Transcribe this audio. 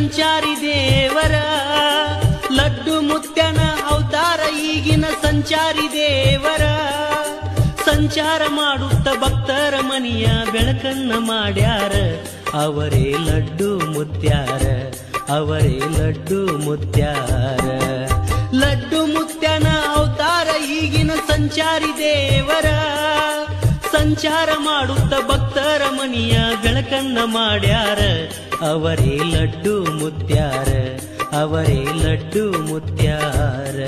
ಸಂಚಾರಿ ದೇವರ ಲಡ್ಡು ಮುತ್ಯನ ಅವತಾರ ಈಗಿನ ಸಂಚಾರಿ ದೇವರ ಸಂಚಾರ ಮಾಡುತ್ತ ಭಕ್ತರ ಮನಿಯ ಬೆಳಕನ್ನ ಮಾಡ್ಯಾರ ಅವರೇ ಲಡ್ಡು ಮುತ್ಯಾರ ಅವರೇ ಲಡ್ಡು ಮುತ್ಯಾರ ಲಡ್ಡು ಮುತ್ಯನ ಅವತಾರ ಈಗಿನ ಸಂಚಾರಿ ದೇವರ ಸಂಚಾರ ಮಾಡುತ್ತ ಭಕ್ತರ ಮನಿಯ ಬೆಳಕನ್ನ ಮಾಡ್ಯಾರ ಅವರೇ ಲಡ್ಡು ಮುತ್ಯಾರ ಅವರೇ ಲಡ್ಡು ಮುತ್ಯಾರ